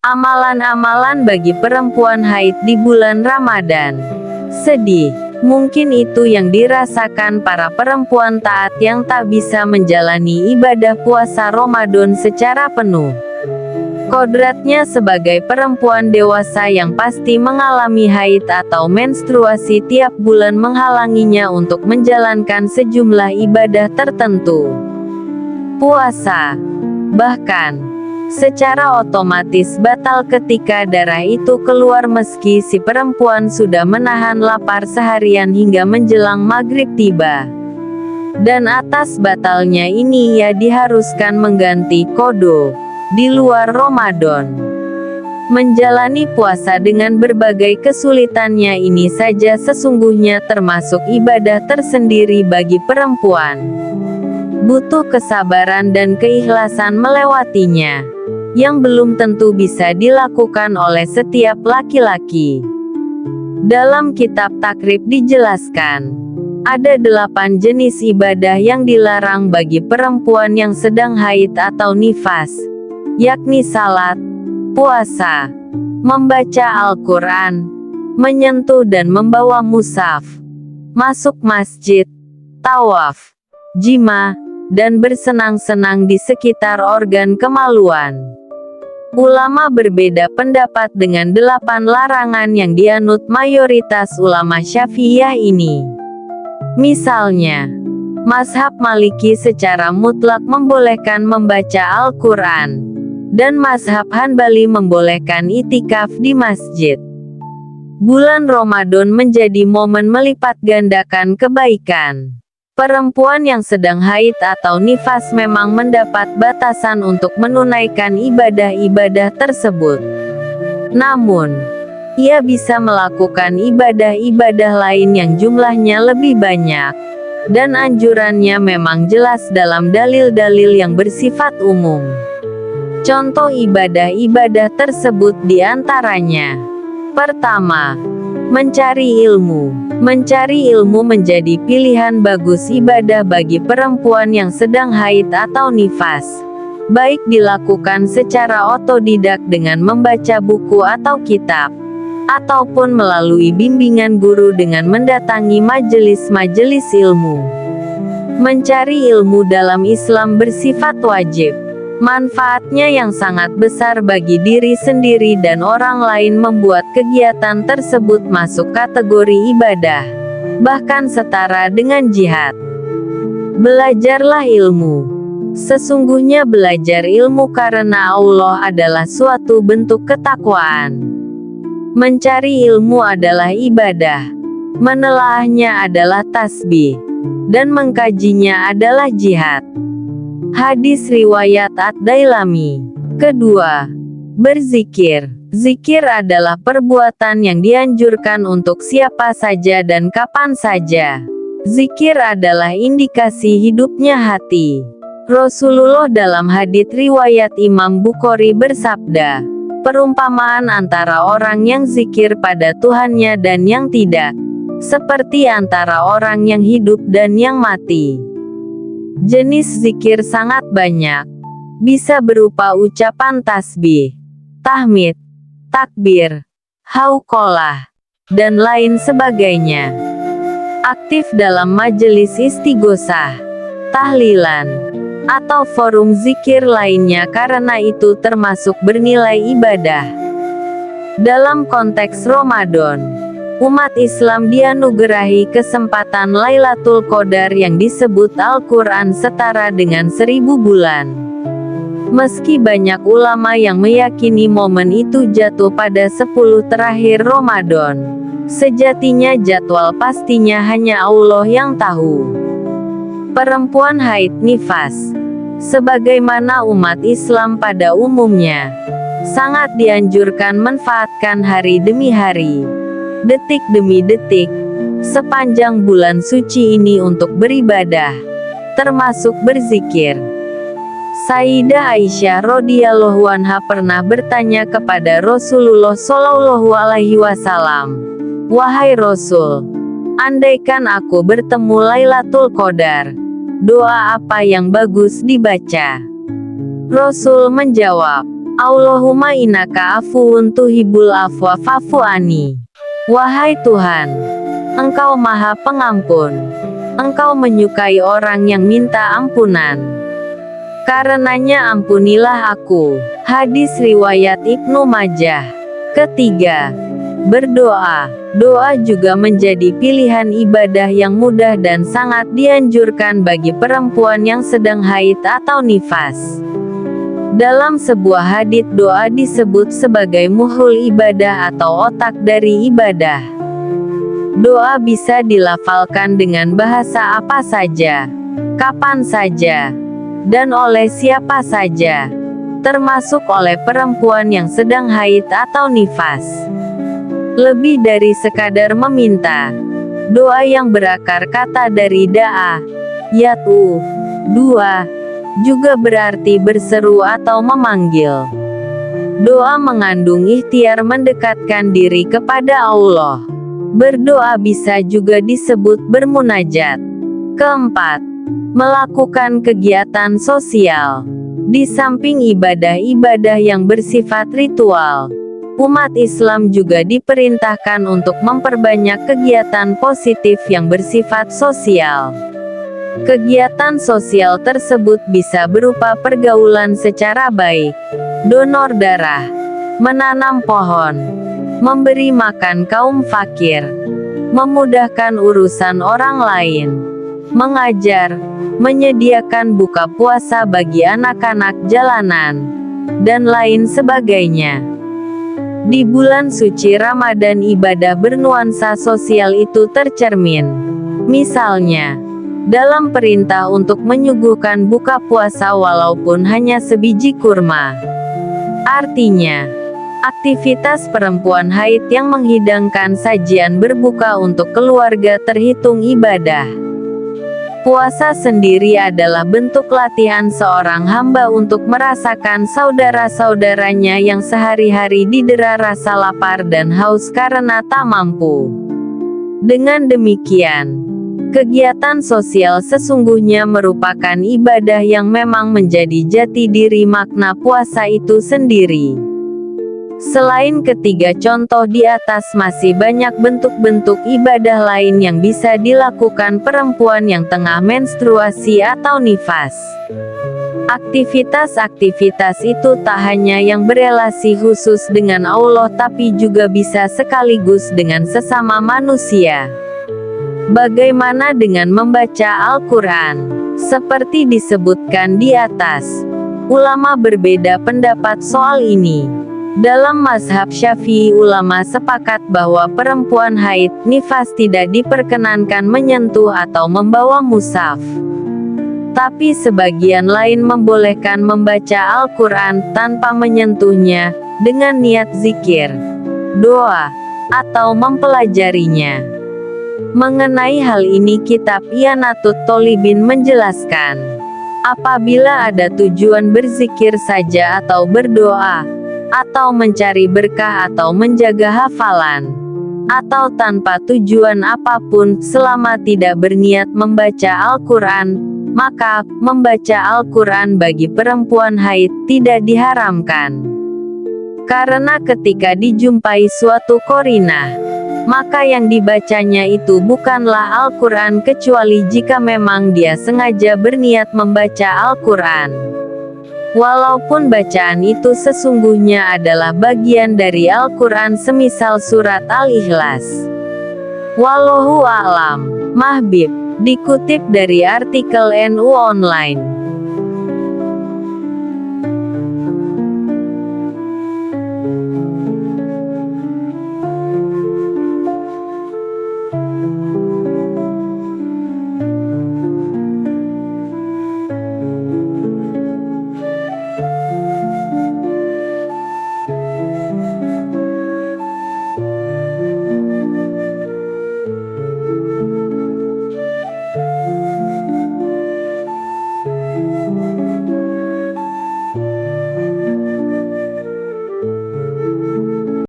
Amalan-amalan bagi perempuan haid di bulan Ramadan. Sedih. Mungkin itu yang dirasakan para perempuan taat yang tak bisa menjalani ibadah puasa Ramadan secara penuh. Kodratnya sebagai perempuan dewasa yang pasti mengalami haid atau menstruasi tiap bulan menghalanginya untuk menjalankan sejumlah ibadah tertentu. Puasa, bahkan, secara otomatis batal ketika darah itu keluar meski si perempuan sudah menahan lapar seharian hingga menjelang maghrib tiba. Dan atas batalnya ini ia diharuskan mengganti qada di luar Ramadan. Menjalani puasa dengan berbagai kesulitannya ini saja sesungguhnya termasuk ibadah tersendiri bagi perempuan. Butuh kesabaran dan keikhlasan melewatinya, yang belum tentu bisa dilakukan oleh setiap laki-laki. Dalam kitab Takrib dijelaskan, ada 8 jenis ibadah yang dilarang bagi perempuan yang sedang haid atau nifas, yakni salat, puasa, membaca Al-Quran, menyentuh dan membawa mushaf, masuk masjid, tawaf, jima, dan bersenang-senang di sekitar organ kemaluan. Ulama berbeda pendapat dengan 8 larangan yang dianut mayoritas ulama Syafi'iyah ini. Misalnya, mazhab Maliki secara mutlak membolehkan membaca Al-Quran, dan mazhab Hanbali membolehkan itikaf di masjid. Bulan Ramadan menjadi momen melipat gandakan kebaikan. Perempuan yang sedang haid atau nifas memang mendapat batasan untuk menunaikan ibadah-ibadah tersebut. Namun, ia bisa melakukan ibadah-ibadah lain yang jumlahnya lebih banyak, dan anjurannya memang jelas dalam dalil-dalil yang bersifat umum. Contoh ibadah-ibadah tersebut diantaranya: pertama, mencari ilmu. Mencari ilmu menjadi pilihan bagus ibadah bagi perempuan yang sedang haid atau nifas, baik dilakukan secara otodidak dengan membaca buku atau kitab, ataupun melalui bimbingan guru dengan mendatangi majelis-majelis ilmu. Mencari ilmu dalam Islam bersifat wajib. Manfaatnya yang sangat besar bagi diri sendiri dan orang lain membuat kegiatan tersebut masuk kategori ibadah, bahkan setara dengan jihad. Belajarlah ilmu. Sesungguhnya belajar ilmu karena Allah adalah suatu bentuk ketakwaan. Mencari ilmu adalah ibadah, menelaahnya adalah tasbih, dan mengkajinya adalah jihad. Hadis riwayat Ad-Dailami. Kedua, berzikir. Zikir adalah perbuatan yang dianjurkan untuk siapa saja dan kapan saja. Zikir adalah indikasi hidupnya hati. Rasulullah dalam hadits riwayat Imam Bukhari bersabda, perumpamaan antara orang yang zikir pada Tuhannya dan yang tidak, seperti antara orang yang hidup dan yang mati. Jenis zikir sangat banyak. Bisa berupa ucapan tasbih, tahmid, takbir, hauqalah, dan lain sebagainya. Aktif dalam majelis istighosah, tahlilan, atau forum zikir lainnya karena itu termasuk bernilai ibadah. Dalam konteks Ramadan, umat Islam dianugerahi kesempatan Lailatul Qadar yang disebut Al-Quran setara dengan 1000 bulan. Meski banyak ulama yang meyakini momen itu jatuh pada 10 terakhir Ramadan, sejatinya jadwal pastinya hanya Allah yang tahu. Perempuan haid nifas, sebagaimana umat Islam pada umumnya, sangat dianjurkan manfaatkan hari demi hari, detik demi detik, sepanjang bulan suci ini untuk beribadah, termasuk berzikir. Sayyidah Aisyah radhiyallahu anha pernah bertanya kepada Rasulullah shallallahu alaihi wasallam, "Wahai Rasul, andaikan aku bertemu Lailatul Qadar, doa apa yang bagus dibaca?" Rasul menjawab, Allahumma innaka afuwun tuhibbul afwa fa'fu anni. Wahai Tuhan, Engkau Maha Pengampun. Engkau menyukai orang yang minta ampunan. Karenanya ampunilah aku. Hadis riwayat Ibnu Majah. Ketiga, berdoa. Doa juga menjadi pilihan ibadah yang mudah dan sangat dianjurkan bagi perempuan yang sedang haid atau nifas. Dalam sebuah hadits doa disebut sebagai muhul ibadah atau otak dari ibadah. Doa bisa dilafalkan dengan bahasa apa saja, kapan saja, dan oleh siapa saja, termasuk oleh perempuan yang sedang haid atau nifas. Lebih dari sekadar meminta, doa yang berakar kata dari da'a, yad'u, dua, juga berarti berseru atau memanggil. Doa mengandung ikhtiar mendekatkan diri kepada Allah. Berdoa bisa juga disebut bermunajat. Keempat, melakukan kegiatan sosial. Di samping ibadah-ibadah yang bersifat ritual, umat Islam juga diperintahkan untuk memperbanyak kegiatan positif yang bersifat sosial. Kegiatan sosial tersebut bisa berupa pergaulan secara baik, donor darah, menanam pohon, memberi makan kaum fakir, memudahkan urusan orang lain, mengajar, menyediakan buka puasa bagi anak-anak jalanan, dan lain sebagainya. Di bulan suci Ramadan ibadah bernuansa sosial itu tercermin. Misalnya, dalam perintah untuk menyuguhkan buka puasa walaupun hanya sebiji kurma. Artinya, aktivitas perempuan haid yang menghidangkan sajian berbuka untuk keluarga terhitung ibadah. Puasa sendiri adalah bentuk latihan seorang hamba untuk merasakan saudara-saudaranya yang sehari-hari didera rasa lapar dan haus karena tak mampu. Dengan demikian, kegiatan sosial sesungguhnya merupakan ibadah yang memang menjadi jati diri makna puasa itu sendiri. Selain ketiga contoh di atas masih banyak bentuk-bentuk ibadah lain yang bisa dilakukan perempuan yang tengah menstruasi atau nifas. Aktivitas-aktivitas itu tak hanya yang berelasi khusus dengan Allah tapi juga bisa sekaligus dengan sesama manusia. Bagaimana dengan membaca Al-Quran? Seperti disebutkan di atas, ulama berbeda pendapat soal ini. Dalam mazhab Syafi'i ulama sepakat bahwa perempuan haid nifas tidak diperkenankan menyentuh atau membawa mushaf. Tapi sebagian lain membolehkan membaca Al-Quran tanpa menyentuhnya, dengan niat zikir, doa, atau mempelajarinya. Mengenai hal ini kitab Ianatut Tholibin menjelaskan, apabila ada tujuan berzikir saja atau berdoa, atau mencari berkah atau menjaga hafalan, atau tanpa tujuan apapun selama tidak berniat membaca Al-Quran, maka membaca Al-Quran bagi perempuan haid tidak diharamkan. Karena ketika dijumpai suatu korinah, maka yang dibacanya itu bukanlah Al-Quran kecuali jika memang dia sengaja berniat membaca Al-Quran. Walaupun bacaan itu sesungguhnya adalah bagian dari Al-Quran semisal surat Al-Ikhlas. Wallahu a'lam. Mahbib, dikutip dari artikel NU Online.